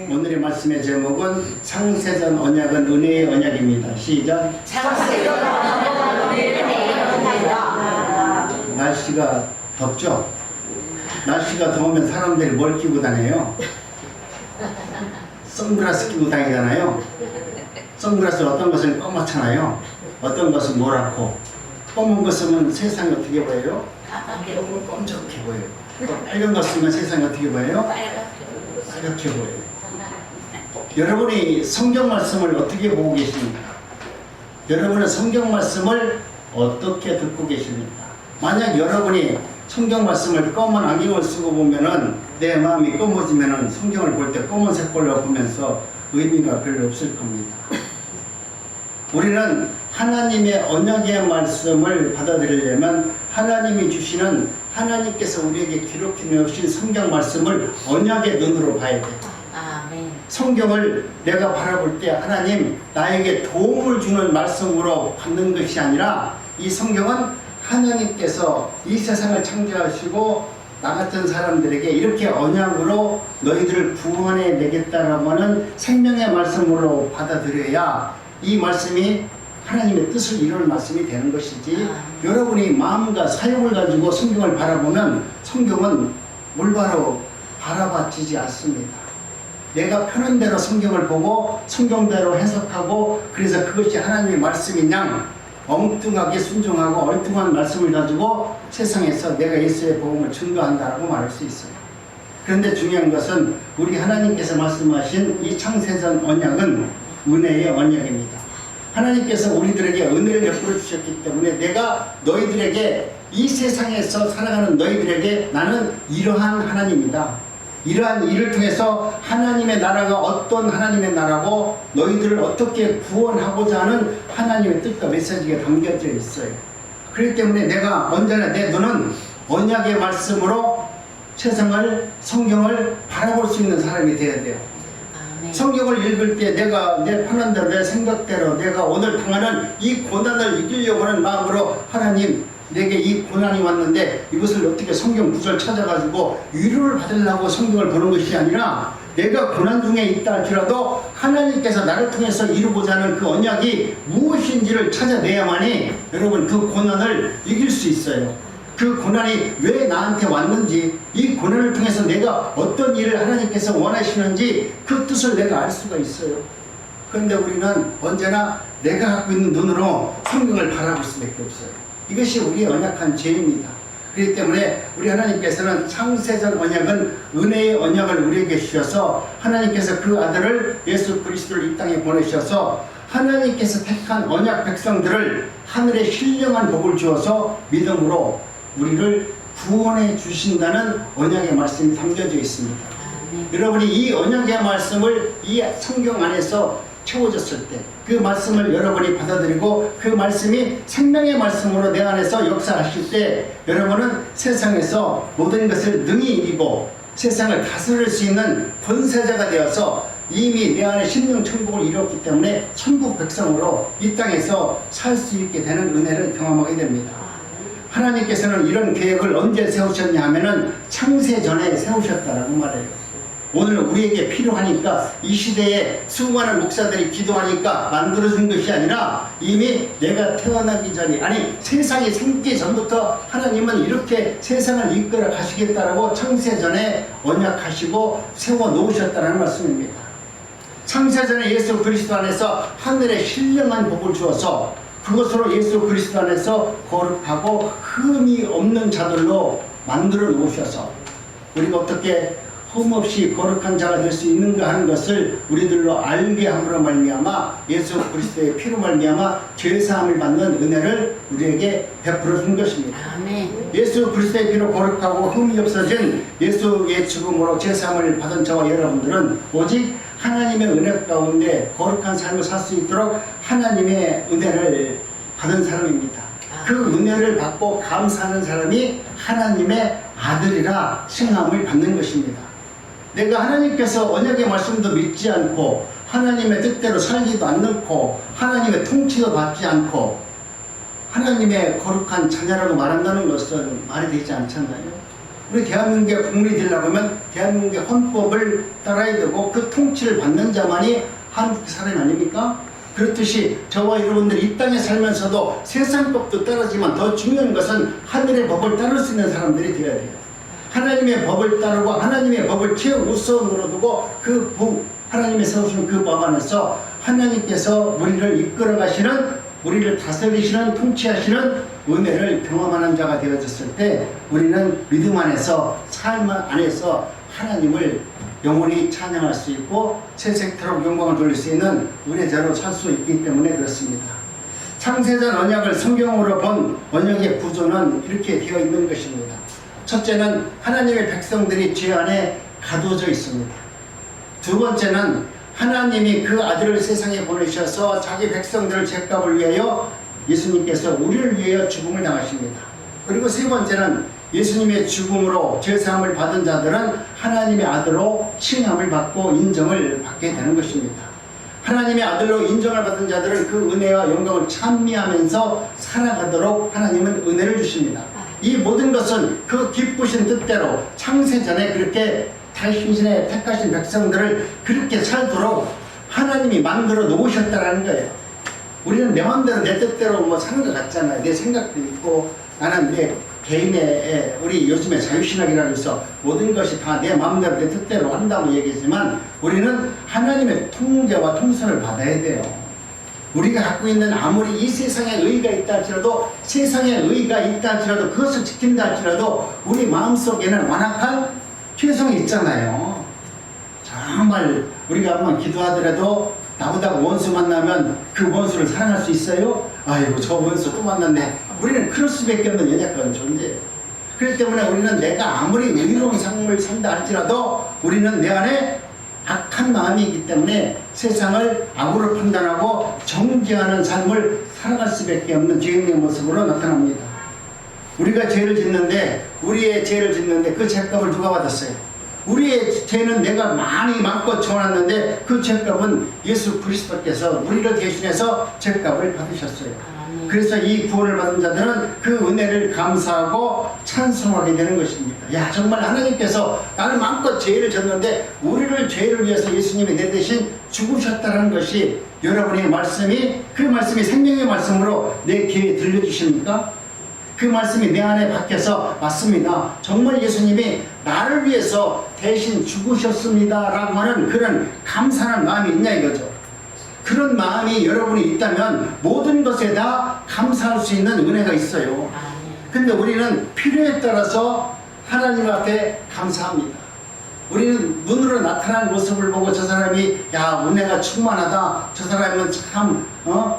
오늘의 말씀의 제목은 창세전 언약은 은혜의 언약입니다. 시작. 창세전 언약은 은혜의 언약이다. 날씨가 덥죠? 날씨가 더우면 사람들이 뭘 끼고 다녀요? 선글라스 끼고 다니잖아요. 선글라스 어떤 것은 검맣잖아요. 어떤 것은 노랗고. 검은 거 쓰면 세상이 어떻게 보여요? 검적해 보여요. 빨간 거 쓰면 세상이 어떻게 보여요? 빨갛게 보여요. 여러분이 성경 말씀을 어떻게 보고 계십니까? 여러분은 성경 말씀을 어떻게 듣고 계십니까? 만약 여러분이 성경 말씀을 검은 안경을 쓰고 보면은 내 마음이 검어지면은 성경을 볼 때 검은색 걸로 보면서 의미가 별로 없을 겁니다. 우리는 하나님의 언약의 말씀을 받아들이려면 하나님이 주시는 하나님께서 우리에게 기록해 놓으신 성경 말씀을 언약의 눈으로 봐야 돼요. 아멘. 성경을 내가 바라볼 때 하나님 나에게 도움을 주는 말씀으로 받는 것이 아니라 이 성경은 하나님께서 이 세상을 창조하시고 나 같은 사람들에게 이렇게 언약으로 너희들을 구원해 내겠다라고 하는 생명의 말씀으로 받아들여야 이 말씀이 하나님의 뜻을 이루는 말씀이 되는 것이지, 여러분이 마음과 사역을 가지고 성경을 바라보면 성경은 올바로 바라봐지지 않습니다. 내가 편한 대로 성경을 보고 성경대로 해석하고 그래서 그것이 하나님의 말씀인 양 엉뚱하게 순종하고 엉뚱한 말씀을 가지고 세상에서 내가 예수의 복음을 증거한다라고 말할 수 있어요. 그런데 중요한 것은 우리 하나님께서 말씀하신 이 창세전 언약은 은혜의 언약입니다. 하나님께서 우리들에게 은혜를 베풀어 주셨기 때문에 내가 너희들에게 이 세상에서 살아가는 너희들에게 나는 이러한 하나님이다. 이러한 일을 통해서 하나님의 나라가 어떤 하나님의 나라고 너희들을 어떻게 구원하고자 하는 하나님의 뜻과 메시지가 담겨져 있어요. 그렇기 때문에 내가 언제나 내 눈은 언약의 말씀으로 세상을, 성경을 바라볼 수 있는 사람이 되어야 돼요. 성경을 읽을 때 내가 내 편한 대로 내 생각대로 내가 오늘 당하는 이 고난을 이기려고 하는 마음으로 하나님 내게 이 고난이 왔는데 이것을 어떻게 성경 구절 찾아가지고 위로를 받으려고 성경을 보는 것이 아니라 내가 고난 중에 있다 할지라도 하나님께서 나를 통해서 이루고자 하는 그 언약이 무엇인지를 찾아내야만이 여러분 그 고난을 이길 수 있어요. 그 고난이 왜 나한테 왔는지, 이 고난을 통해서 내가 어떤 일을 하나님께서 원하시는지 그 뜻을 내가 알 수가 있어요. 그런데 우리는 언제나 내가 갖고 있는 눈으로 성경을 바라볼 수밖에 없어요. 이것이 우리의 언약한 죄입니다. 그렇기 때문에 우리 하나님께서는 창세전 언약은 은혜의 언약을 우리에게 주셔서 하나님께서 그 아들을 예수 그리스도를 이 땅에 보내셔서 하나님께서 택한 언약 백성들을 하늘의 신령한 복을 주어서 믿음으로 우리를 구원해 주신다는 언약의 말씀이 담겨져 있습니다. 여러분이 이 언약의 말씀을 이 성경 안에서 채워졌을 때 그 말씀을 여러분이 받아들이고 그 말씀이 생명의 말씀으로 내 안에서 역사하실 때 여러분은 세상에서 모든 것을 능히 이기고 세상을 다스릴 수 있는 권세자가 되어서 이미 내 안에 심령 천국을 이루었기 때문에 천국 백성으로 이 땅에서 살 수 있게 되는 은혜를 경험하게 됩니다. 하나님께서는 이런 계획을 언제 세우셨냐 하면은 창세 전에 세우셨다라고 말해요. 오늘 우리에게 필요하니까 이 시대에 수많은 목사들이 기도하니까 만들어준 것이 아니라 이미 내가 태어나기 전에, 아니 세상이 생기기 전부터 하나님은 이렇게 세상을 이끌어 가시겠다라고 창세 전에 언약하시고 세워 놓으셨다는 말씀입니다. 창세 전에 예수 그리스도 안에서 하늘의 신령한 복을 주어서 그것으로 예수 그리스도 안에서 거룩하고 흠이 없는 자들로 만들어 놓으셔서 우리가 어떻게 흠없이 거룩한 자가 될 수 있는가 하는 것을 우리들로 알게 함으로 말미암아 예수 그리스도의 피로 말미암아 죄사함을 받는 은혜를 우리에게 베풀어 준 것입니다. 아멘. 예수 그리스도의 피로 거룩하고 흠이 없어진 예수의 죽음으로 죄사함을 받은 저와 여러분들은 오직 하나님의 은혜 가운데 거룩한 삶을 살 수 있도록 하나님의 은혜를 받은 사람입니다. 그 은혜를 받고 감사하는 사람이 하나님의 아들이라 칭함을 받는 것입니다. 내가 하나님께서 언약의 말씀도 믿지 않고 하나님의 뜻대로 살지도 않고 하나님의 통치도 받지 않고 하나님의 거룩한 자녀라고 말한다는 것은 말이 되지 않잖아요. 우리 대한민국의 국민이 되려고 하면 대한민국의 헌법을 따라야 되고 그 통치를 받는 자만이 한국 사람 아닙니까? 그렇듯이 저와 여러분들이 이 땅에 살면서도 세상 법도 따르지만 더 중요한 것은 하늘의 법을 따를 수 있는 사람들이 되어야 돼요. 하나님의 법을 따르고 하나님의 법을 최우선으로 두고 하나님의 세우시는 그 법 안에서 하나님께서 우리를 이끌어 가시는, 우리를 다스리시는, 통치하시는 은혜를 경험하는 자가 되어졌을 때 우리는 믿음 안에서, 삶 안에서 하나님을 영원히 찬양할 수 있고 세세토록 영광을 돌릴 수 있는 은혜자로 살 수 있기 때문에 그렇습니다. 창세전 언약을 성경으로 본 언약의 구조는 이렇게 되어 있는 것입니다. 첫째는 하나님의 백성들이 죄 안에 가두어져 있습니다. 두 번째는 하나님이 그 아들을 세상에 보내셔서 자기 백성들을 죄값을 위하여 예수님께서 우리를 위하여 죽음을 당하십니다. 그리고 세 번째는 예수님의 죽음으로 죄사함을 받은 자들은 하나님의 아들로 칭함을 받고 인정을 받게 되는 것입니다. 하나님의 아들로 인정을 받은 자들은 그 은혜와 영광을 찬미하면서 살아가도록 하나님은 은혜를 주십니다. 이 모든 것은 그 기쁘신 뜻대로 창세전에 그렇게 당신의 택하신 백성들을 그렇게 살도록 하나님이 만들어 놓으셨다는 거예요. 우리는 내 마음대로 내 뜻대로 뭐 사는 것 같잖아요. 내 생각도 있고 나는 내 개인의 우리 요즘에 자유신학이라고 해서 모든 것이 다 내 마음대로 내 뜻대로 한다고 얘기했지만 우리는 하나님의 통제와 통선을 받아야 돼요. 우리가 갖고 있는 아무리 이 세상에 의의가 있다 할지라도, 세상에 의의가 있다 할지라도, 그것을 지킨다 할지라도 우리 마음속에는 완악한 죄성이 있잖아요. 정말 우리가 한번 기도하더라도 나보다 원수 만나면 그 원수를 사랑할 수 있어요? 아이고 저 원수 또 만났네. 우리는 그럴 수밖에 없는 연약한 존재예요. 그렇기 때문에 우리는 내가 아무리 의로운 삶을 산다 할지라도 우리는 내 안에 악한 마음이 있기 때문에 세상을 악으로 판단하고 정죄하는 삶을 살아갈 수밖에 없는 죄인의 모습으로 나타납니다. 우리가 죄를 짓는데, 우리의 죄를 짓는데 그 죄값을 누가 받았어요? 우리의 죄는 내가 많고 지어놨는데 그 죄값은 예수 그리스도께서 우리를 대신해서 죄값을 받으셨어요. 그래서 이 구원을 받은 자들은 그 은혜를 감사하고 찬송하게 되는 것입니다. 야, 정말 하나님께서 나는 마음껏 죄를 졌는데 우리를 죄를 위해서 예수님이 내 대신 죽으셨다는 것이 여러분의 말씀이, 그 말씀이 생명의 말씀으로 내 귀에 들려주십니까? 그 말씀이 내 안에 박혀서 맞습니다. 정말 예수님이 나를 위해서 대신 죽으셨습니다 라고 하는 그런 감사한 마음이 있냐 이거죠. 그런 마음이 여러분이 있다면 모든 것에 다 감사할 수 있는 은혜가 있어요. 근데 우리는 필요에 따라서 하나님 앞에 감사합니다. 우리는 눈으로 나타난 모습을 보고 저 사람이 야 은혜가 충만하다, 저 사람은 참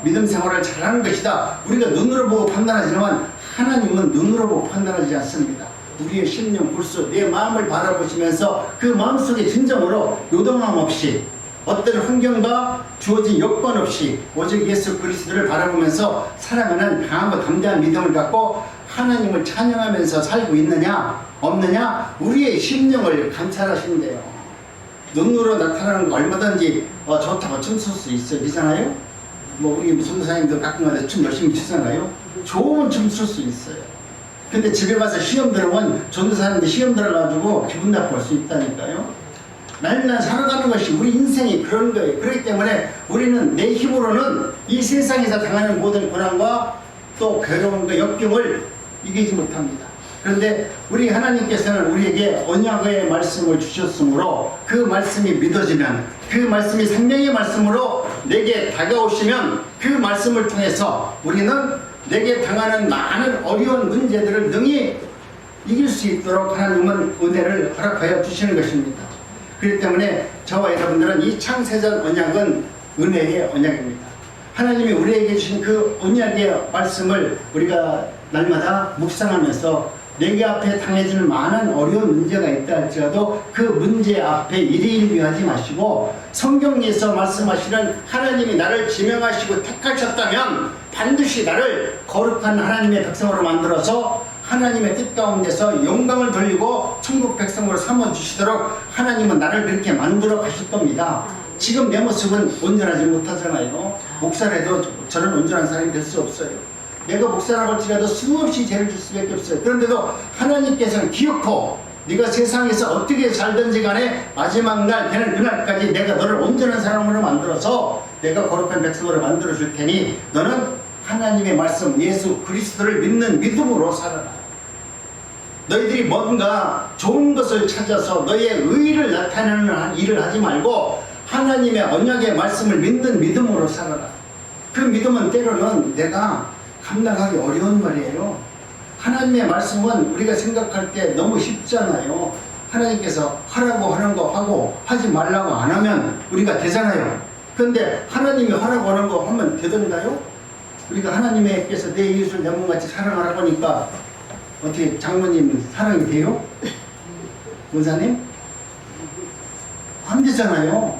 믿음 생활을 잘하는 것이다, 우리가 눈으로 보고 판단하지만 하나님은 눈으로 보고 판단하지 않습니다. 우리의 심령 불수 내 마음을 바라보시면서 그 마음속에 진정으로 요동함 없이 어떤 환경과 주어진 여건 없이 오직 예수 그리스도를 바라보면서 살아가는 강하고 담대한 믿음을 갖고 하나님을 찬양하면서 살고 있느냐 없느냐 우리의 심령을 감찰하신대요. 눈으로 나타나는 거 얼마든지 좋다고 춤출 수 있어요. 그렇잖아요? 뭐 우리 선교사님도 가끔가다 춤 열심히 추잖아요. 좋은 춤 출 수 있어요. 근데 집에 가서 시험 들으면 전도사님들 시험 들어가지고 기분 나쁠 수 있다니까요. 날날 살아가는 것이 우리 인생이 그런 거예요. 그렇기 때문에 우리는 내 힘으로는 이 세상에서 당하는 모든 고난과 또 괴로움과 역경을 이기지 못합니다. 그런데 우리 하나님께서는 우리에게 언약의 말씀을 주셨으므로 그 말씀이 믿어지면, 그 말씀이 생명의 말씀으로 내게 다가오시면 그 말씀을 통해서 우리는 내게 당하는 많은 어려운 문제들을 능히 이길 수 있도록 하나님은 은혜를 허락하여 주시는 것입니다. 그렇기 때문에 저와 여러분들은 이 창세전 언약은 은혜의 언약입니다. 하나님이 우리에게 주신 그 언약의 말씀을 우리가 날마다 묵상하면서 내게 앞에 당해지는 많은 어려운 문제가 있다 할지라도 그 문제 앞에 일희일비하지 마시고 성경에서 말씀하시는 하나님이 나를 지명하시고 택하셨다면 반드시 나를 거룩한 하나님의 백성으로 만들어서 하나님의 뜻 가운데서 영광을 돌리고 천국 백성으로 삼아주시도록 하나님은 나를 그렇게 만들어 가실 겁니다. 지금 내 모습은 온전하지 못하잖아요. 목사라도 저는 온전한 사람이 될 수 없어요. 내가 목사라고 할지라도 수없이 죄를 줄 수밖에 없어요. 그런데도 하나님께서는 기어코 네가 세상에서 어떻게 살든지 간에 마지막 날 되는 그날까지 내가 너를 온전한 사람으로 만들어서 내가 거룩한 백성으로 만들어 줄 테니 너는 하나님의 말씀 예수 그리스도를 믿는 믿음으로 살아라. 너희들이 뭔가 좋은 것을 찾아서 너희의 의의를 나타내는 일을 하지 말고 하나님의 언약의 말씀을 믿는 믿음으로 살아라. 그 믿음은 때로는 내가 감당하기 어려운 말이에요. 하나님의 말씀은 우리가 생각할 때 너무 쉽잖아요. 하나님께서 하라고 하는 거 하고 하지 말라고 안 하면 우리가 되잖아요. 그런데 하나님이 하라고 하는 거 하면 되던가요? 우리가 하나님께서 내 이웃을 내 몸같이 사랑하라고 하니까 어떻게 장모님 사랑이 돼요? 원사님? 안 되잖아요.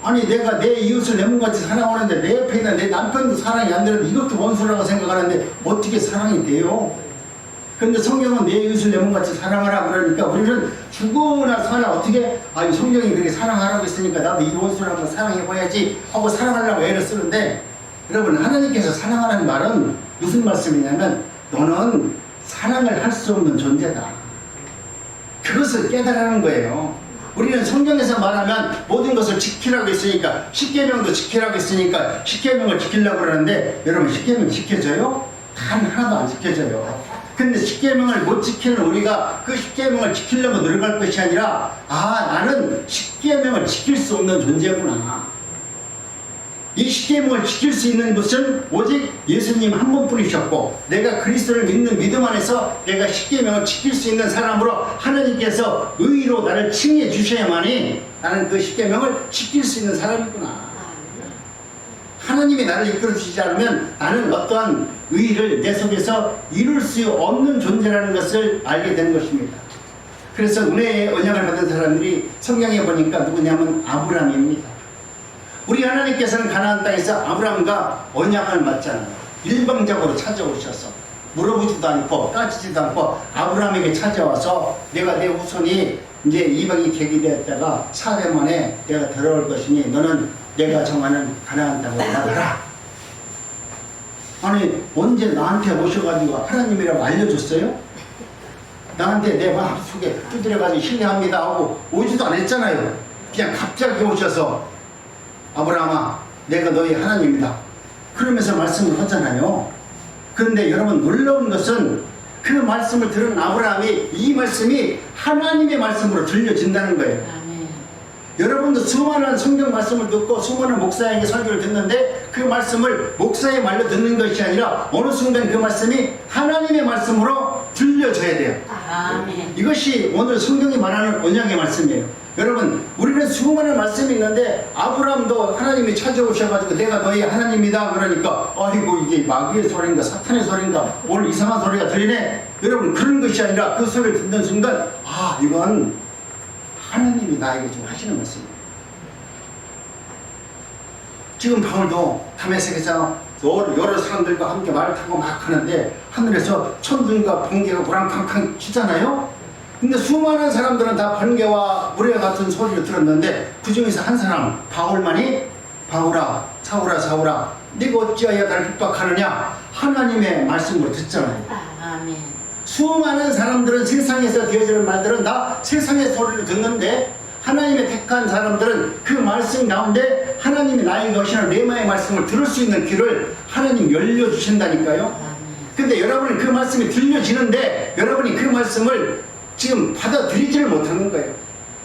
아니 내가 내 이웃을 내 몸같이 사랑하는데 내 옆에 있는 내 남편도 사랑이 안 되는데 이것도 원수라고 생각하는데 어떻게 사랑이 돼요? 그런데 성경은 내 이웃을 내 몸같이 사랑하라 그러니까 우리는 죽거나 사나 어떻게 이 성경이 그렇게 사랑하라고 했으니까 나도 이 원수를 한번 사랑해봐야지 하고 사랑하려고 애를 쓰는데 여러분 하나님께서 사랑하라는 말은 무슨 말씀이냐면 너는 사랑을 할 수 없는 존재다. 그것을 깨달으라는 거예요. 우리는 성경에서 말하면 모든 것을 지키라고 했으니까 십계명도 지키라고 했으니까 십계명을 지키려고 그러는데 여러분 십계명 지켜져요? 단 하나도 안 지켜져요. 근데 십계명을 못 지키는 우리가 그 십계명을 지키려고 노력할 것이 아니라 나는 십계명을 지킬 수 없는 존재구나. 이 십계명을 지킬 수 있는 것은 오직 예수님 한 분뿐이셨고 내가 그리스도를 믿는 믿음 안에서 내가 십계명을 지킬 수 있는 사람으로 하나님께서 의로 나를 칭해 주셔야만이 나는 그 십계명을 지킬 수 있는 사람이구나. 하나님이 나를 이끌어 주시지 않으면 나는 어떠한 의의를 내 속에서 이룰 수 없는 존재라는 것을 알게 되는 것입니다. 그래서 은혜의 언약을 받은 사람들이 성경에 보니까 누구냐면 아브라함입니다. 우리 하나님께서는 가나안 땅에서 아브라함과 언약을 맺잖아요. 일방적으로 찾아오셔서 물어보지도 않고 따지지도 않고 아브라함에게 찾아와서 내가 내 후손이 이제 이방이 계기되었다가 4대 만에 내가 들어올 것이니 너는 내가 정하는 가나안 땅으로 나가라. 아니 언제 나한테 오셔가지고 하나님이라고 알려줬어요? 나한테 내 마음속에 두드려가지고 신뢰합니다 하고 오지도 않았잖아요. 그냥 갑자기 오셔서 아브라함아 내가 너희 하나님이다 그러면서 말씀을 하잖아요. 그런데 여러분 놀라운 것은 그 말씀을 들은 아브라함이 이 말씀이 하나님의 말씀으로 들려진다는 거예요. 아멘. 여러분도 수많은 성경 말씀을 듣고 수많은 목사에게 설교를 듣는데 그 말씀을 목사의 말로 듣는 것이 아니라 어느 순간 그 말씀이 하나님의 말씀으로 들려져야 돼요. 아멘. 이것이 오늘 성경이 말하는 언약의 말씀이에요. 여러분 우리는 수많은 말씀이 있는데 아브라함도 하나님이 찾아오셔가지고 내가 너희 하나님이다 그러니까 아이고 이게 마귀의 소리인가 사탄의 소리인가 오늘 이상한 소리가 들리네. 여러분 그런 것이 아니라 그 소리를 듣는 순간 이건 하나님이 나에게 좀 하시는 말씀이에요. 지금 바울도 다메섹에서 여러 사람들과 함께 말을 타고 막 하는데 하늘에서 천둥과 번개가 우랑캉캉 치잖아요. 근데 수많은 사람들은 다 번개와 우레 같은 소리를 들었는데 그 중에서 한 사람 바울만이 바울아 사울아 사울아 네가 어찌하여 나를 핍박하느냐 하나님의 말씀으로 듣잖아요. 아멘. 수많은 사람들은 세상에서 되어지는 말들은 다 세상의 소리를 듣는데 하나님의 택한 사람들은 그 말씀 가운데 하나님이 나에게 하시는 레마의 말씀을 들을 수 있는 귀를 하나님 열려주신다니까요. 근데 여러분은 그 말씀이 들려지는데 여러분이 그 말씀을 지금 받아들이지를 못하는 거예요.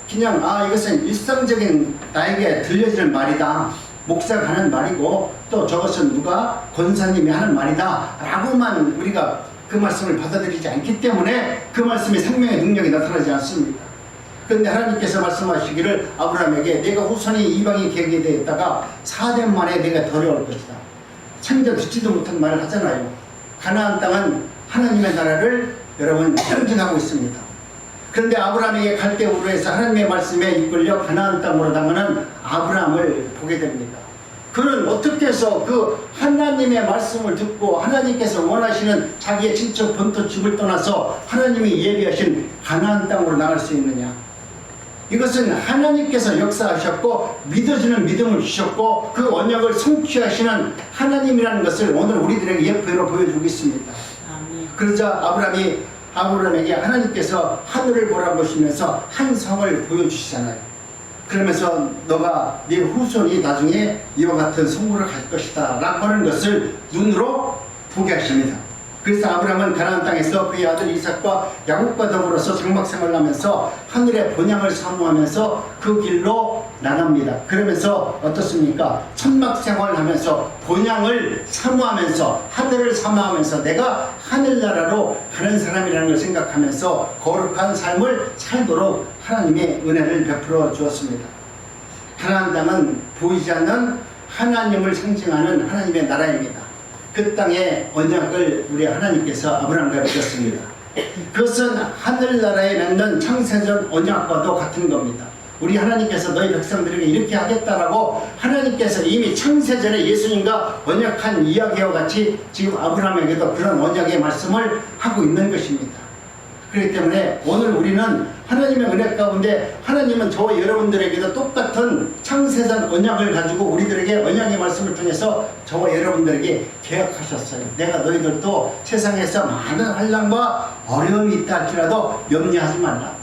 그냥 이것은 일상적인 나에게 들려지는 말이다. 목사가 하는 말이고 또 저것은 누가 권사님이 하는 말이다 라고만 우리가 그 말씀을 받아들이지 않기 때문에 그 말씀의 생명의 능력이 나타나지 않습니다. 그런데 하나님께서 말씀하시기를 아브라함에게 내가 후손이 이방이 계기되었다가 4년 만에 내가 들어올 것이다. 창자 듣지도 못한 말을 하잖아요. 가나안 땅은 하나님의 나라를 여러분 상징하고 있습니다. 그런데 아브라함에게 갈대우로 해서 하나님의 말씀에 이끌려 가나안 땅으로 나가는 아브라함을 보게 됩니다. 그는 어떻게 해서 그 하나님의 말씀을 듣고 하나님께서 원하시는 자기의 친척 본토 집을 떠나서 하나님이 예비하신 가나안 땅으로 나갈 수 있느냐. 이것은 하나님께서 역사하셨고 믿어지는 믿음을 주셨고 그 언약을 성취하시는 하나님이라는 것을 오늘 우리들에게 예표로 보여주고 있습니다. 그러자 아브라함이 아브라함에게 하나님께서 하늘을 보라보시면서 한 성을 보여주시잖아요. 그러면서 너가 네 후손이 나중에 이와 같은 성물을 갈 것이다 라고 하는 것을 눈으로 보게 하십니다. 그래서 아브라함은 가나안 땅에서 그의 아들 이삭과 야곱과 더불어서 장막생활을 하면서 하늘의 본향을 사모하면서 그 길로 나갑니다. 그러면서 어떻습니까? 천막생활을 하면서 본향을 사모하면서 하늘을 사모하면서 내가 하늘나라로 가는 사람이라는 걸 생각하면서 거룩한 삶을 살도록 하나님의 은혜를 베풀어 주었습니다. 가나안 땅은 보이지 않는 하나님을 상징하는 하나님의 나라입니다. 그 땅의 언약을 우리 하나님께서 아브라함과 맺었습니다. 그것은 하늘나라에 맺는 창세전 언약과도 같은 겁니다. 우리 하나님께서 너희 백성들에게 이렇게 하겠다라고 하나님께서 이미 창세전에 예수님과 언약한 이야기와 같이 지금 아브라함에게도 그런 언약의 말씀을 하고 있는 것입니다. 그렇기 때문에 오늘 우리는 하나님의 은혜 가운데 하나님은 저와 여러분들에게도 똑같은 창세전 언약을 가지고 우리들에게 언약의 말씀을 통해서 저와 여러분들에게 계약하셨어요. 내가 너희들도 세상에서 많은 환난과 어려움이 있다 할지라도 염려하지 말라.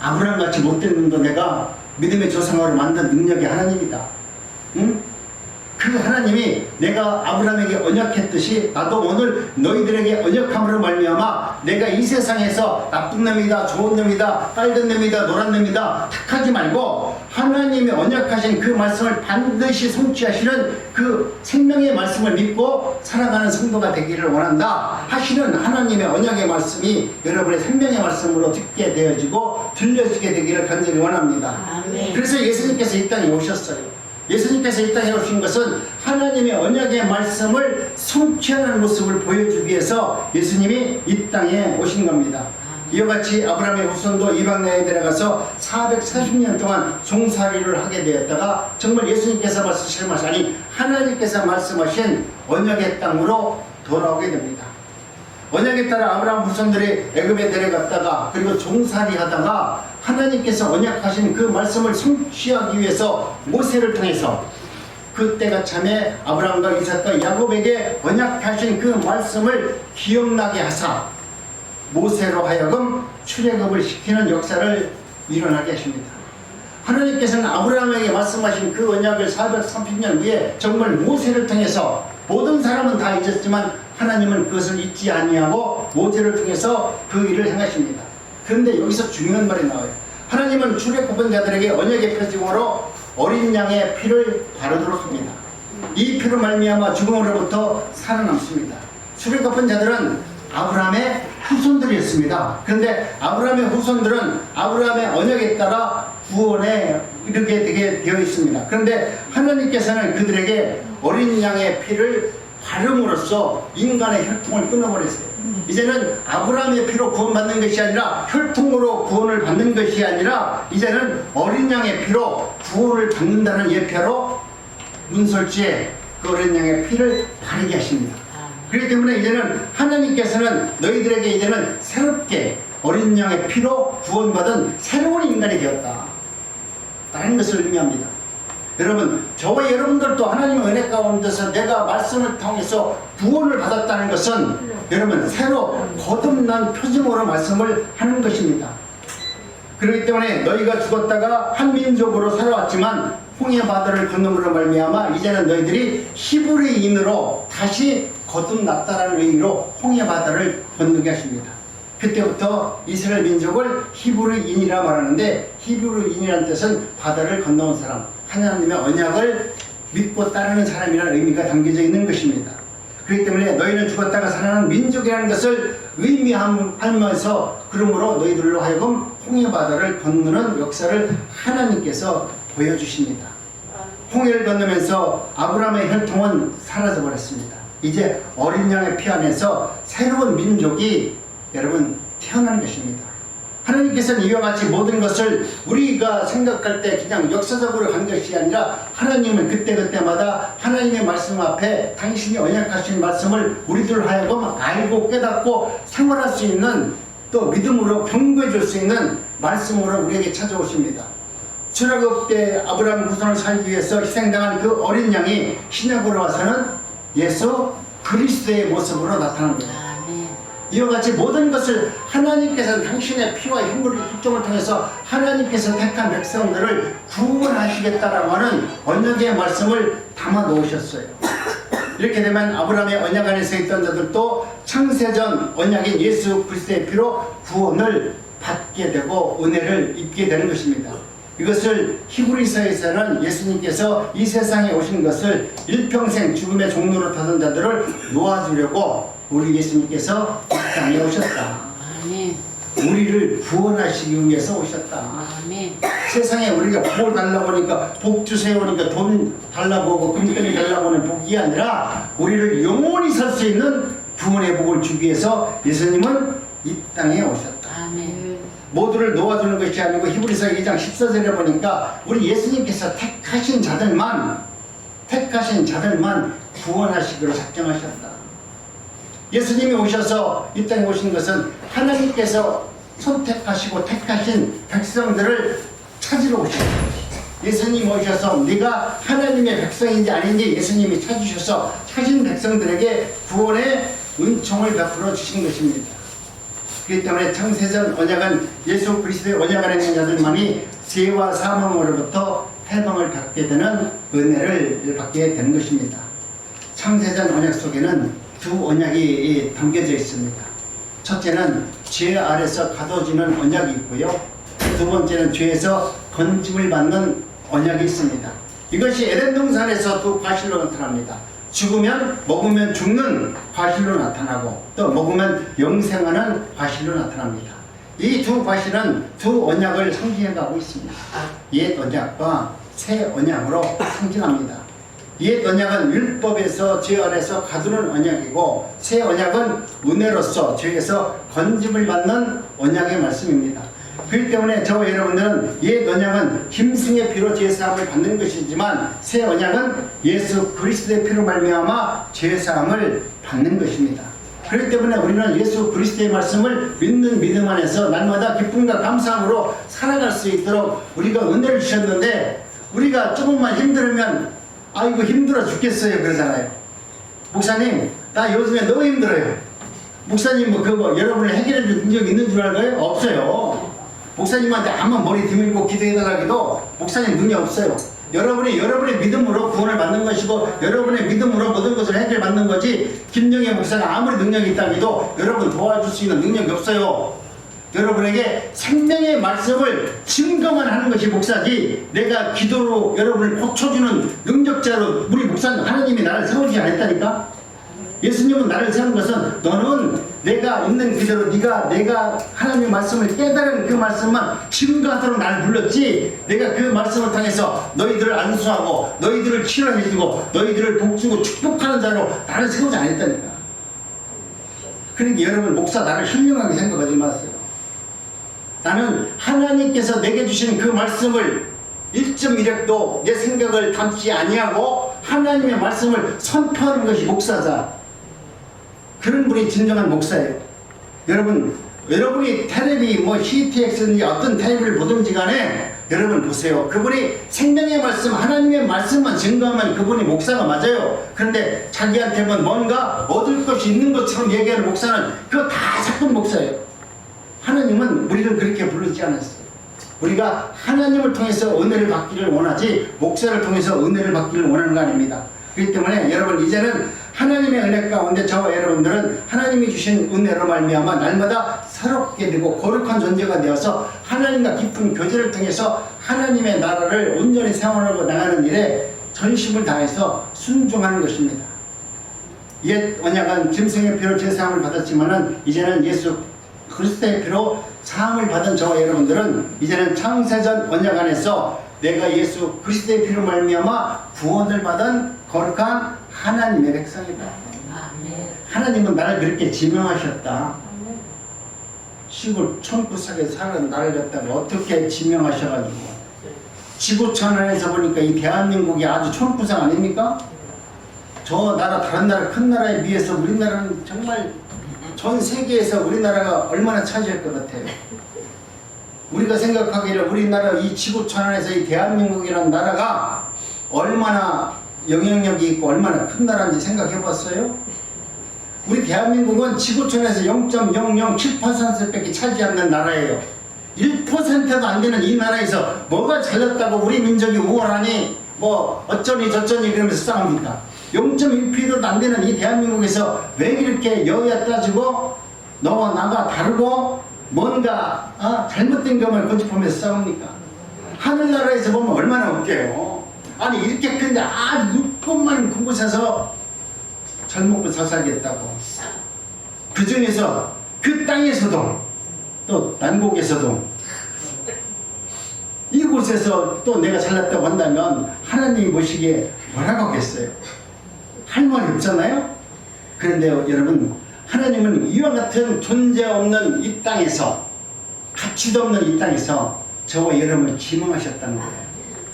아브라함같이 못된 놈도 내가 믿음의 조상으로 만든 능력의 하나님이다. 응? 그 하나님이 내가 아브라함에게 언약했듯이 나도 오늘 너희들에게 언약함으로 말미암아 내가 이 세상에서 나쁜 놈이다, 좋은 놈이다, 빨간 놈이다, 노란 놈이다 택하지 말고 하나님이 언약하신 그 말씀을 반드시 성취하시는 그 생명의 말씀을 믿고 살아가는 성도가 되기를 원한다 하시는 하나님의 언약의 말씀이 여러분의 생명의 말씀으로 듣게 되어지고 들려지게 되기를 간절히 원합니다. 아멘. 그래서 예수님께서 이 땅에 오셨어요. 예수님께서 이 땅에 오신 것은 하나님의 언약의 말씀을 성취하는 모습을 보여주기 위해서 예수님이 이 땅에 오신 겁니다. 이와 같이 아브라함의 후손도 이방 나라에 들어가서 440년 동안 종살이를 하게 되었다가 정말 예수님께서 말씀하신 아니 하나님께서 말씀하신 언약의 땅으로 돌아오게 됩니다. 언약에 따라 아브라함 후손들이 애굽에 데려갔다가 그리고 종살이 하다가 하나님께서 언약하신 그 말씀을 성취하기 위해서 모세를 통해서 그때가 참에 아브라함과 이삭과 야곱에게 언약하신 그 말씀을 기억나게 하사 모세로 하여금 출애굽을 시키는 역사를 일어나게 하십니다. 하나님께서는 아브라함에게 말씀하신 그 언약을 430년 후에 정말 모세를 통해서 모든 사람은 다 잊었지만 하나님은 그것을 잊지 아니하고 모세를 통해서 그 일을 행하십니다. 그런데 여기서 중요한 말이 나와요. 하나님은 출애굽한 자들에게 언약의 표징으로 어린 양의 피를 바르도록 합니다. 이 피로 말미암아 죽음으로부터 살아남습니다. 출애굽한 자들은 아브라함의 후손들이었습니다. 그런데 아브라함의 후손들은 아브라함의 언약에 따라 구원에 이르게 되게 되어 있습니다. 그런데 하나님께서는 그들에게 어린 양의 피를 바름으로써 인간의 혈통을 끊어버렸어요. 이제는 아브라함의 피로 구원받는 것이 아니라 혈통으로 구원을 받는 것이 아니라 이제는 어린 양의 피로 구원을 받는다는 예표로 문설주에 그 어린 양의 피를 바르게 하십니다. 그렇기 때문에 이제는 하나님께서는 너희들에게 이제는 새롭게 어린 양의 피로 구원받은 새로운 인간이 되었다 라는 것을 의미합니다. 여러분, 저와 여러분들도 하나님의 은혜 가운데서 내가 말씀을 통해서 구원을 받았다는 것은 여러분 새로 거듭난 표징으로 말씀을 하는 것입니다. 그렇기 때문에 너희가 죽었다가 한 민족으로 살아왔지만 홍해 바다를 건너므로 말미암아 이제는 너희들이 히브리인으로 다시 거듭났다라는 의미로 홍해 바다를 건너게 하십니다. 그때부터 이스라엘 민족을 히브리인이라 말하는데 히브리인이라는 뜻은 바다를 건너온 사람, 하나님의 언약을 믿고 따르는 사람이라는 의미가 담겨져 있는 것입니다. 그렇기 때문에 너희는 죽었다가 살아난 민족이라는 것을 의미하면서 그러므로 너희들로 하여금 홍해 바다를 건너는 역사를 하나님께서 보여주십니다. 홍해를 건너면서 아브라함의 혈통은 사라져버렸습니다. 이제 어린 양의 피 안에서 새로운 민족이 여러분 태어나는 것입니다. 하나님께서는 이와 같이 모든 것을 우리가 생각할 때 그냥 역사적으로 간 것이 아니라 하나님은 그때그때마다 하나님의 말씀 앞에 당신이 언약하신 말씀을 우리들 하여금 알고 깨닫고 생활할 수 있는 또 믿음으로 경고해 줄 수 있는 말씀으로 우리에게 찾아오십니다. 출애굽 때 아브라함 후손을 살기 위해서 희생당한 그 어린 양이 신약으로 와서는 예수 그리스도의 모습으로 나타납니다. 이와 같이 모든 것을 하나님께서 당신의 피와 흉물의 축정을 통해서 하나님께서 택한 백성들을 구원하시겠다라고 하는 언약의 말씀을 담아 놓으셨어요. 이렇게 되면 아브라함의 언약 안에서 있던 자들도 창세전 언약인 예수 그리스도의 피로 구원을 받게 되고 은혜를 입게 되는 것입니다. 이것을 히브리서에서는 예수님께서 이 세상에 오신 것을 일평생 죽음의 종로로 타던 자들을 놓아주려고 우리 예수님께서 이 땅에 오셨다. 아멘. 우리를 구원하시기 위해서 오셨다. 아멘. 세상에 우리가 복을 달라고 하니까 복 주세요 하니까 돈 달라고 하고 금덩이 달라고 하는 복이 아니라 우리를 영원히 살 수 있는 구원의 복을 주기 위해서 예수님은 이 땅에 오셨다. 아멘. 모두를 놓아주는 것이 아니고 히브리서 2장 14절에 보니까 우리 예수님께서 택하신 자들만 구원하시기로 작정하셨다. 예수님이 오셔서 이 땅에 오신 것은 하나님께서 선택하시고 택하신 백성들을 찾으러 오셨다. 예수님이 오셔서 네가 하나님의 백성인지 아닌지 예수님이 찾으셔서 찾은 백성들에게 구원의 은총을 베풀어 주신 것입니다. 그렇기 때문에 창세전 언약은 예수 그리스도의 언약 안에 있는 자들만이 죄와 사망으로부터 해방을 갖게 되는 은혜를 받게 되는 것입니다. 창세전 언약 속에는 두 언약이 담겨져 있습니다. 첫째는 죄 아래서 가둬지는 언약이 있고요. 두 번째는 죄에서 건짐을 받는 언약이 있습니다. 이것이 에덴 동산에서 두 과실로 나타납니다. 죽으면 먹으면 죽는 과실로 나타나고 또 먹으면 영생하는 과실로 나타납니다. 이 두 과실은 두 언약을 상징해가고 있습니다. 옛 언약과 새 언약으로 상징합니다. 옛 언약은 율법에서 죄 안에서 가두는 언약이고 새 언약은 은혜로서 죄에서 건짐을 받는 언약의 말씀입니다. 그렇기 때문에 저와 여러분들은 옛 언약은 짐승의 피로 죄사함을 받는 것이지만 새 언약은 예수 그리스도의 피로 말미암아 죄사함을 받는 것입니다. 그렇기 때문에 우리는 예수 그리스도의 말씀을 믿는 믿음 안에서 날마다 기쁨과 감사함으로 살아갈 수 있도록 우리가 은혜를 주셨는데 우리가 조금만 힘들으면 아이고 힘들어 죽겠어요 그러잖아요. 목사님 나 요즘에 너무 힘들어요. 목사님 여러분을 해결해 줄 능력이 있는 줄 알아요? 없어요. 목사님한테 한번 머리 들밀고 기도해달라기도 목사님 능력 없어요. 여러분의 믿음으로 구원을 받는 것이고 여러분의 믿음으로 모든 것을 해결받는 거지 김영애 목사가 아무리 능력이 있다기도 여러분 도와줄 수 있는 능력이 없어요. 여러분에게 생명의 말씀을 증거만 하는 것이 목사지 내가 기도로 여러분을 고쳐주는 능력자로 우리 목사님 하나님이 나를 세우지 않았다니까. 예수님은 나를 세운 것은 너는 내가 있는 그대로 내가 하나님의 말씀을 깨달은 그 말씀만 증거하도록 나를 불렀지 내가 그 말씀을 통해서 너희들을 안수하고 너희들을 치료해주고 너희들을 복주고 축복하는 자로 나를 세우지 않았다니까. 그러니까 여러분 목사 나를 훌륭하게 생각하지 마세요. 나는 하나님께서 내게 주신 그 말씀을 1.1핵도 내 생각을 담지 아니하고 하나님의 말씀을 선포하는 것이 목사자. 그런 분이 진정한 목사예요. 여러분이 텔레비 CTX든지 어떤 텔레비를 보든지 간에 여러분 보세요. 그분이 생명의 말씀 하나님의 말씀만 증거하면 그분이 목사가 맞아요. 그런데 자기한테만 뭔가 얻을 것이 있는 것처럼 얘기하는 목사는 그거 다 작은 목사예요. 하나님은 우리를 그렇게 부르지 않았어요. 우리가 하나님을 통해서 은혜를 받기를 원하지 목사를 통해서 은혜를 받기를 원하는 거 아닙니다. 그렇기 때문에 여러분 이제는 하나님의 은혜 가운데 저와 여러분들은 하나님이 주신 은혜로 말미암아 날마다 새롭게 되고 거룩한 존재가 되어서 하나님과 깊은 교제를 통해서 하나님의 나라를 온전히 세워나가고 나가는 일에 전심을 다해서 순종하는 것입니다. 옛 언약은 짐승의 피로 제사함을 받았지만은 이제는 예수 그리스도의 피로 사함을 받은 저와 여러분들은 이제는 창세전 언약 안에서 내가 예수 그리스도의 피로 말미암아 구원을 받은 거룩한 하나님의 백성이다. 하나님은 나를 그렇게 지명하셨다. 시골 촌구석에 사는 나를 갖다가 어떻게 지명하셔가지고 지구촌 안에서 보니까 이 대한민국이 아주 촌구석 아닙니까? 저 나라 다른 나라 큰 나라에 비해서 우리나라는 정말 전 세계에서 우리나라가 얼마나 차지할 것 같아요. 우리가 생각하기를 우리나라 이 지구촌 안에서 이 대한민국이라는 나라가 얼마나 영향력이 있고 얼마나 큰 나라인지 생각해 봤어요? 우리 대한민국은 지구촌에서 0.007%밖에 차지 않는 나라예요. 1%도 안 되는 이 나라에서 뭐가 잘났다고 우리 민족이 우월하니 뭐 어쩌니 저쩌니 그러면서 싸웁니까? 0.1%도 안 되는 이 대한민국에서 왜 이렇게 여야 따지고 너와 나가 다르고 뭔가 잘못된 것만 고집하면서 싸웁니까? 하늘나라에서 보면 얼마나 웃겨요. 아니 이렇게 큰데 이것만 그곳에서 잘 먹고 잘 살겠다고. 그 중에서 그 땅에서도 또南국에서도 이곳에서 또 내가 잘났다고 한다면 하나님이 보시기에 뭐라고 하겠어요? 할 말이 없잖아요? 그런데 여러분, 하나님은 이와 같은 존재 없는 이 땅에서, 가치도 없는 이 땅에서 저와 여러분을 지명하셨다는 거예요.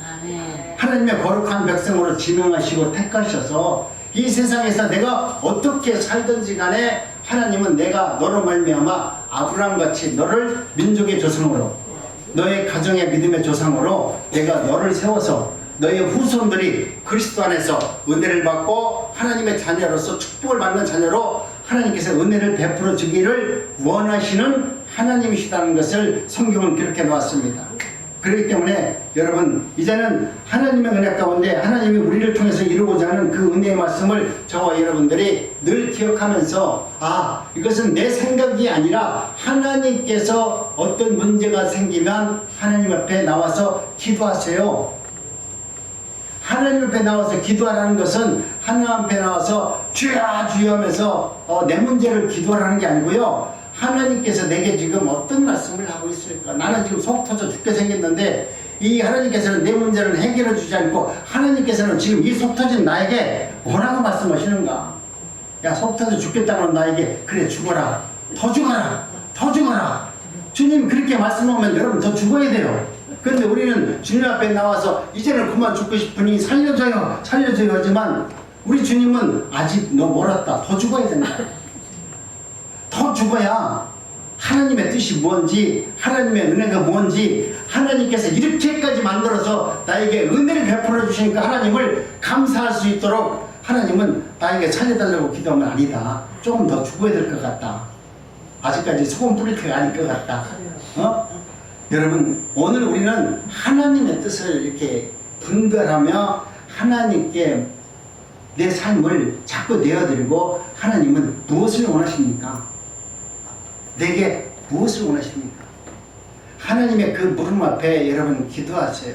아멘. 하나님의 거룩한 백성으로 지명하시고 택하셔서 이 세상에서 내가 어떻게 살든지 간에 하나님은 내가 너로 말미암아 아브라함같이 너를 민족의 조상으로, 너의 가정의 믿음의 조상으로 내가 너를 세워서 너의 후손들이 그리스도 안에서 은혜를 받고 하나님의 자녀로서 축복을 받는 자녀로 하나님께서 은혜를 베풀어 주기를 원하시는 하나님이시다는 것을 성경은 그렇게 놓았습니다. 그렇기 때문에 여러분, 이제는 하나님의 은혜 가운데 하나님이 우리를 통해서 이루고자 하는 그 은혜의 말씀을 저와 여러분들이 늘 기억하면서 이것은 내 생각이 아니라 하나님께서 어떤 문제가 생기면 하나님 앞에 나와서 기도하세요. 하나님 앞에 나와서 기도하라는 것은 하나님 앞에 나와서 주여 주여 하면서 내 문제를 기도하라는 게 아니고요. 하나님께서 내게 지금 어떤 말씀을 하고 있을까? 나는 지금 속 터져 죽게 생겼는데 이 하나님께서는 내 문제를 해결해 주지 않고 하나님께서는 지금 이 속 터진 나에게 뭐라고 말씀하시는가? 야, 속 터져 죽겠다는 나에게 그래 죽어라. 더 죽어라. 더 죽어라. 주님 그렇게 말씀하면 여러분 더 죽어야 돼요. 그런데 우리는 주님 앞에 나와서 이제는 그만 죽고 싶으니 살려줘요. 살려줘요 하지만 우리 주님은 아직 너 멀었다. 더 죽어야 된다. 더 죽어야 하나님의 뜻이 뭔지, 하나님의 은혜가 뭔지, 하나님께서 이렇게까지 만들어서 나에게 은혜를 베풀어 주시니까 하나님을 감사할 수 있도록 하나님은 나에게 살려달라고 기도하면 아니다. 조금 더 죽어야 될 것 같다. 아직까지 소금 뿌릴 때가 아닐 것 같다. 여러분, 오늘 우리는 하나님의 뜻을 이렇게 분별하며 하나님께 내 삶을 자꾸 내어드리고 하나님은 무엇을 원하십니까? 내게 무엇을 원하십니까? 하나님의 그 물음 앞에 여러분 기도하세요.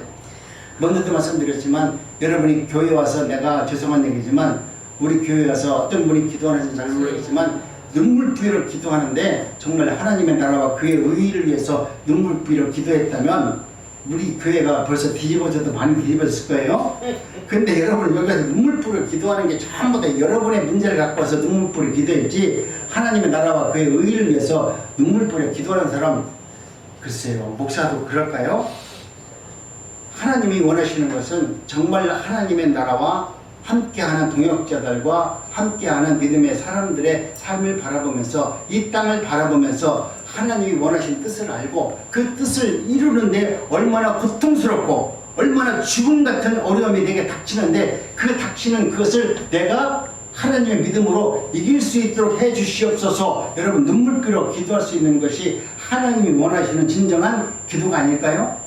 먼저도 말씀드렸지만 여러분이 교회 와서 내가 죄송한 얘기지만 우리 교회 와서 어떤 분이 기도하는지 잘 모르겠지만 눈물부위로 기도하는데 정말 하나님의 나라와 그의 의의를 위해서 눈물부위로 기도했다면 우리 교회가 벌써 뒤집어져도 많이 뒤집어졌을 거예요. 근데 여러분 여기서 눈물부위로 기도하는 게 전부 다 여러분의 문제를 갖고 와서 눈물부위로 기도했지 하나님의 나라와 그의 의의를 위해서 눈물부위로 기도하는 사람 글쎄요, 목사도 그럴까요? 하나님이 원하시는 것은 정말 하나님의 나라와 함께하는 동역자들과 함께하는 믿음의 사람들의 삶을 바라보면서 이 땅을 바라보면서 하나님이 원하신 뜻을 알고 그 뜻을 이루는데 얼마나 고통스럽고 얼마나 죽음 같은 어려움이 내게 닥치는데 그 닥치는 그것을 내가 하나님의 믿음으로 이길 수 있도록 해 주시옵소서. 여러분 눈물귀로 기도할 수 있는 것이 하나님이 원하시는 진정한 기도가 아닐까요?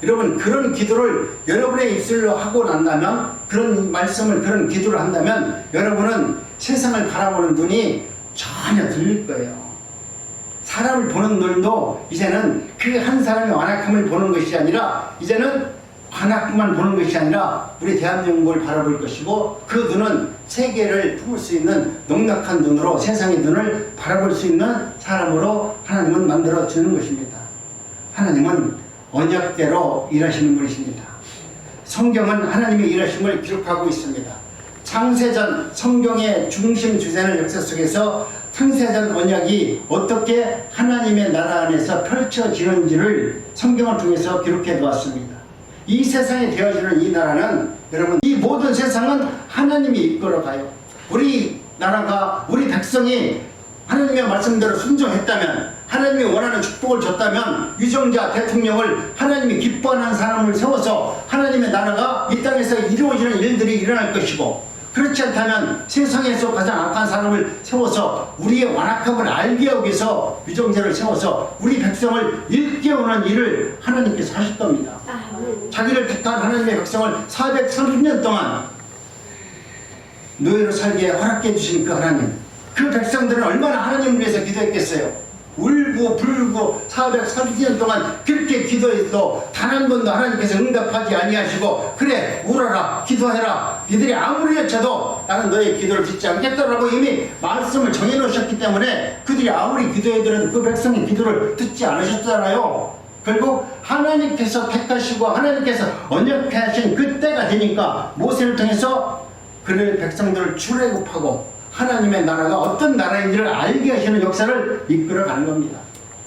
여러분 그런 기도를 여러분의 입술로 하고 난다면 그런 말씀을 그런 기도를 한다면 여러분은 세상을 바라보는 눈이 전혀 들릴 거예요. 사람을 보는 눈도 이제는 그 한 사람의 완악함을 보는 것이 아니라 이제는 완악함만 보는 것이 아니라 우리 대한민국을 바라볼 것이고 그 눈은 세계를 품을 수 있는 농락한 눈으로 세상의 눈을 바라볼 수 있는 사람으로 하나님은 만들어 주는 것입니다. 하나님은 언약대로 일하시는 분이십니다. 성경은 하나님의 일하심을 기록하고 있습니다. 창세전 성경의 중심 주제는 역사 속에서 창세전 언약이 어떻게 하나님의 나라 안에서 펼쳐지는지를 성경을 통해서 기록해 놓았습니다. 이 세상에 되어지는 이 나라는 여러분 이 모든 세상은 하나님이 이끌어가요. 우리 나라가 우리 백성이 하나님의 말씀대로 순종했다면 하나님이 원하는 축복을 줬다면 위정자 대통령을 하나님이 기뻐하는 사람을 세워서 하나님의 나라가 이 땅에서 이루어지는 일들이 일어날 것이고 그렇지 않다면 세상에서 가장 악한 사람을 세워서 우리의 완악함을 알게 하기 위해서 유정자를 세워서 우리 백성을 일깨우는 일을 하나님께서 하실 겁니다. 자기를 택한 하나님의 백성을 430년 동안 노예로 살게 허락해 주신 그 하나님, 그 백성들은 얼마나 하나님을 위해서 기도했겠어요. 울고 불고 430년 동안 그렇게 기도해도 단 한 번도 하나님께서 응답하지 아니하시고, 그래 울어라 기도해라, 니들이 아무리 외쳐도 나는 너의 기도를 듣지 않겠다라고 이미 말씀을 정해놓으셨기 때문에 그들이 아무리 기도해도 그 백성의 기도를 듣지 않으셨잖아요. 결국 하나님께서 택하시고 하나님께서 언약해 하신 그때가 되니까 모세를 통해서 그를 백성들을 출애굽하고 하나님의 나라가 어떤 나라인지를 알게 하시는 역사를 이끌어가는 겁니다.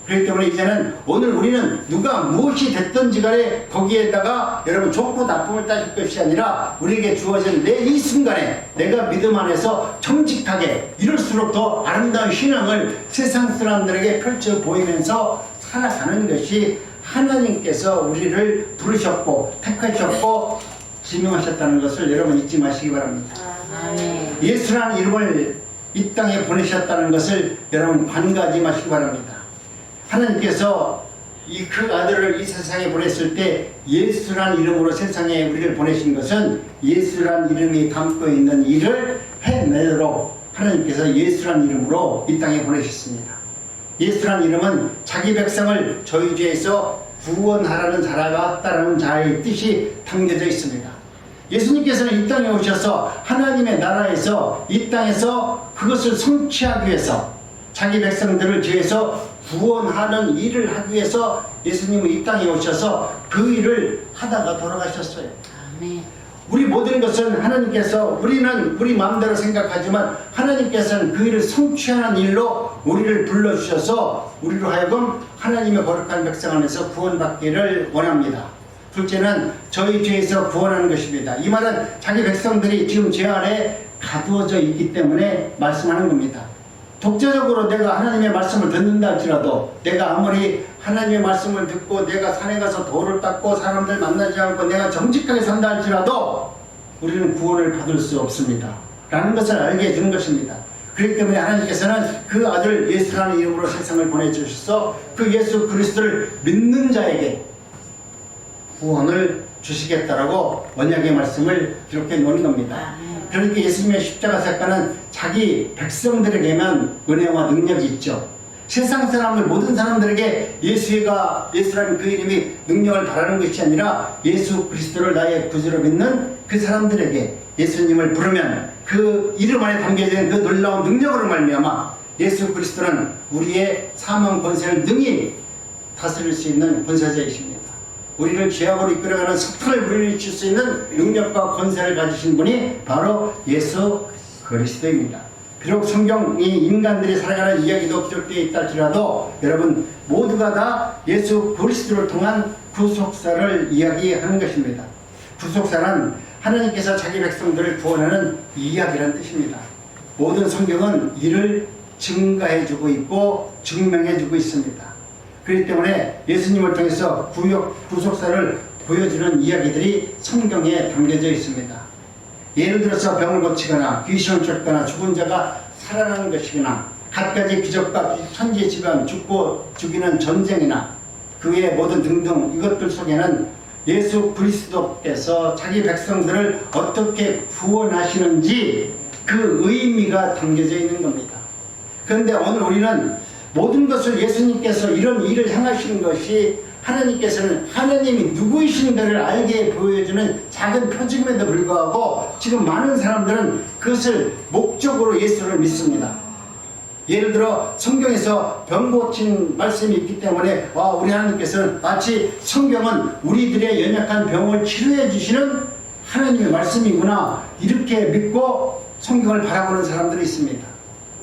그렇기 때문에 이제는 오늘 우리는 누가 무엇이 됐든지 간에 거기에다가 여러분 좋고 나쁨을 따질 것이 아니라 우리에게 주어진 내 이 순간에 내가 믿음 안에서 정직하게 이럴수록 더 아름다운 신앙을 세상 사람들에게 펼쳐 보이면서 살아가는 것이 하나님께서 우리를 부르셨고 택하셨고 지명하셨다는 것을 여러분 잊지 마시기 바랍니다. 아멘. 예수라는 이름을 이 땅에 보내셨다는 것을 여러분 관가하지 마시기 바랍니다. 하나님께서 그 아들을 이 세상에 보냈을 때 예수라는 이름으로 세상에 우리를 보내신 것은 예수라는 이름이 담고 있는 일을 해내도록 하나님께서 예수라는 이름으로 이 땅에 보내셨습니다. 예수라는 이름은 자기 백성을 저희 죄에서 구원하라는 자라갔다라는 자의 뜻이 담겨져 있습니다. 예수님께서는 이 땅에 오셔서 하나님의 나라에서 이 땅에서 그것을 성취하기 위해서 자기 백성들을 죄에서 구원하는 일을 하기 위해서 예수님은 이 땅에 오셔서 그 일을 하다가 돌아가셨어요. 아멘. 우리 모든 것은 하나님께서, 우리는 우리 마음대로 생각하지만 하나님께서는 그 일을 성취하는 일로 우리를 불러주셔서 우리로 하여금 하나님의 거룩한 백성 안에서 구원받기를 원합니다. 둘째는 저희 죄에서 구원하는 것입니다. 이 말은 자기 백성들이 지금 죄 아래 가두어져 있기 때문에 말씀하는 겁니다. 독자적으로 내가 하나님의 말씀을 듣는다 할지라도, 내가 아무리 하나님의 말씀을 듣고 내가 산에 가서 돌을 닦고 사람들 만나지 않고 내가 정직하게 산다 할지라도 우리는 구원을 받을 수 없습니다 라는 것을 알게 해주는 것입니다. 그렇기 때문에 하나님께서는 그 아들 예수라는 이름으로 세상을 보내주셔서 그 예수 그리스도를 믿는 자에게 구원을 주시겠다라고 언약의 말씀을 기록해 놓은 겁니다. 그러니까 예수님의 십자가 사건은 자기 백성들에게만 은혜와 능력이 있죠. 세상 사람들, 모든 사람들에게 예수라는 그 이름이 능력을 바라는 것이 아니라 예수 그리스도를 나의 구주로 믿는 그 사람들에게 예수님을 부르면 그 이름 안에 담겨져 있는 그 놀라운 능력으로 말미암아 예수 그리스도는 우리의 사망 권세를 능히 다스릴 수 있는 권세자이십니다. 우리를 죄악으로 이끌어가는 석탄을 물리칠 수 있는 능력과 권세를 가지신 분이 바로 예수 그리스도입니다. 비록 성경이 인간들이 살아가는 이야기도 기록되어 있다 할지라도 여러분 모두가 다 예수 그리스도를 통한 구속사를 이야기하는 것입니다. 구속사는 하나님께서 자기 백성들을 구원하는 이야기라는 뜻입니다. 모든 성경은 이를 증가해주고 있고 증명해주고 있습니다. 그렇기 때문에 예수님을 통해서 구속사를 보여주는 이야기들이 성경에 담겨져 있습니다. 예를 들어서 병을 고치거나 귀신을 쫓거나 죽은 자가 살아나는 것이거나 갖가지 기적과 천지의 지변, 죽고 죽이는 전쟁이나 그 외의 모든 등등 이것들 속에는 예수 그리스도께서 자기 백성들을 어떻게 구원하시는지 그 의미가 담겨져 있는 겁니다. 그런데 오늘 우리는 모든 것을 예수님께서 이런 일을 행하시는 것이 하나님께서는 하나님이 누구이신가를 알게 보여주는 작은 표징임에도 불구하고 지금 많은 사람들은 그것을 목적으로 예수를 믿습니다. 예를 들어 성경에서 병 고친 말씀이 있기 때문에 우리 하나님께서는 마치 성경은 우리들의 연약한 병을 치료해 주시는 하나님의 말씀이구나 이렇게 믿고 성경을 바라보는 사람들이 있습니다.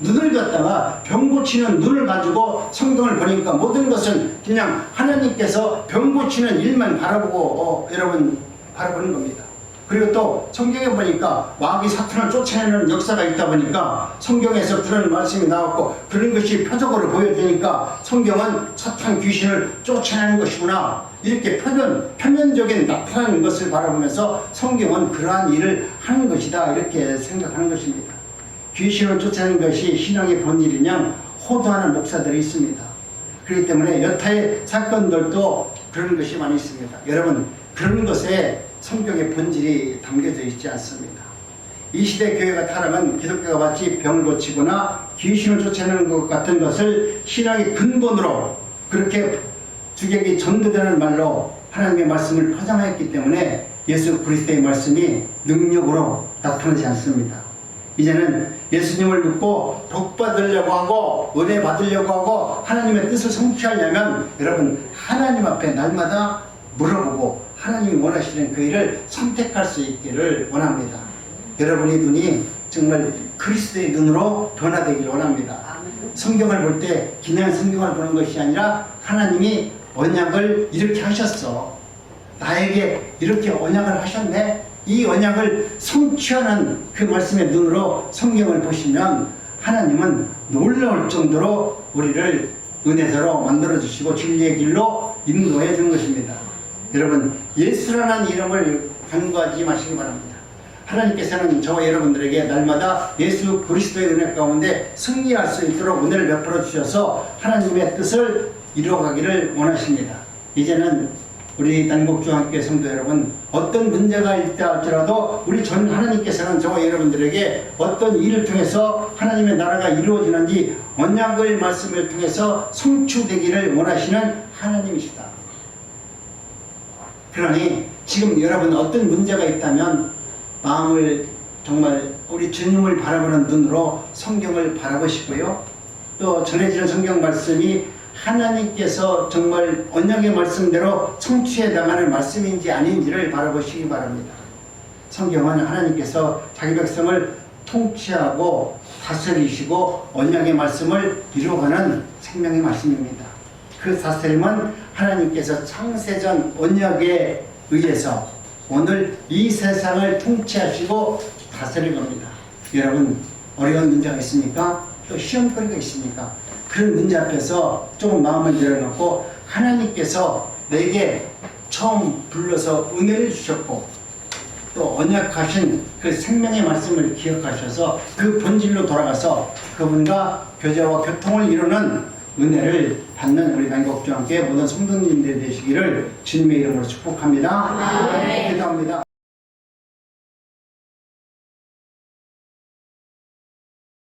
눈을 갖다가 병 고치는 눈을 가지고 성경을 보니까 모든 것은 그냥 하나님께서 병 고치는 일만 바라보고 여러분 바라보는 겁니다. 그리고 또 성경에 보니까 마귀 사탄을 쫓아내는 역사가 있다 보니까 성경에서 그런 말씀이 나왔고 그런 것이 표적으로 보여지니까 성경은 사탄 귀신을 쫓아내는 것이구나 이렇게 표면적인 나타나는 것을 바라보면서 성경은 그러한 일을 하는 것이다 이렇게 생각하는 것입니다. 귀신을 쫓아내는 것이 신앙의 본질이냐 호도하는 목사들이 있습니다. 그렇기 때문에 여타의 사건들도 그런 것이 많이 있습니다. 여러분 그런 것에 성경의 본질이 담겨져 있지 않습니다. 이 시대 교회가 타락은 기독교가 마치 병을 고치거나 귀신을 쫓아내는 것 같은 것을 신앙의 근본으로 그렇게 주객이 전도되는 말로 하나님의 말씀을 포장했기 때문에 예수 그리스도의 말씀이 능력으로 나타나지 않습니다. 이제는 예수님을 믿고 복 받으려고 하고 은혜 받으려고 하고 하나님의 뜻을 성취하려면 여러분 하나님 앞에 날마다 물어보고 하나님이 원하시는 그 일을 선택할 수 있기를 원합니다. 여러분의 눈이 정말 그리스도의 눈으로 변화되기를 원합니다. 성경을 볼 때 그냥 성경을 보는 것이 아니라 하나님이 언약을 이렇게 하셨어. 나에게 이렇게 언약을 하셨네. 이 언약을 성취하는 그 말씀의 눈으로 성경을 보시면 하나님은 놀라울 정도로 우리를 은혜대로 만들어주시고 진리의 길로 인도해 주는 것입니다. 여러분 예수라는 이름을 간과하지 마시기 바랍니다. 하나님께서는 저와 여러분들에게 날마다 예수 그리스도의 은혜 가운데 승리할 수 있도록 은혜를 베풀어 주셔서 하나님의 뜻을 이루어가기를 원하십니다. 이제는 우리 단국중학교 성도 여러분 어떤 문제가 있다 할지라도 우리 전 하나님께서는 저와 여러분들에게 어떤 일을 통해서 하나님의 나라가 이루어지는지 언약의 말씀을 통해서 성취되기를 원하시는 하나님이시다. 그러니 지금 여러분 어떤 문제가 있다면 마음을 정말 우리 주님을 바라보는 눈으로 성경을 바라보시고요. 또 전해지는 성경 말씀이 하나님께서 정말 언약의 말씀대로 성취해 나가는 말씀인지 아닌지를 바라보시기 바랍니다. 성경은 하나님께서 자기 백성을 통치하고 다스리시고 언약의 말씀을 이루어가는 생명의 말씀입니다. 그 다스림은 하나님께서 창세전 언약에 의해서 오늘 이 세상을 통치하시고 다스릴 겁니다. 여러분 어려운 문제가 있습니까? 또 시험거리가 있습니까? 그런 문제 앞에서 조금 마음을 열어놓고 하나님께서 내게 처음 불러서 은혜를 주셨고 또 언약하신 그 생명의 말씀을 기억하셔서 그 본질로 돌아가서 그분과 교제와 교통을 이루는 은혜를 받는 우리 단국중학교의 모든 성도님들 되시기를 주님의 이름으로 축복합니다. 기도합니다.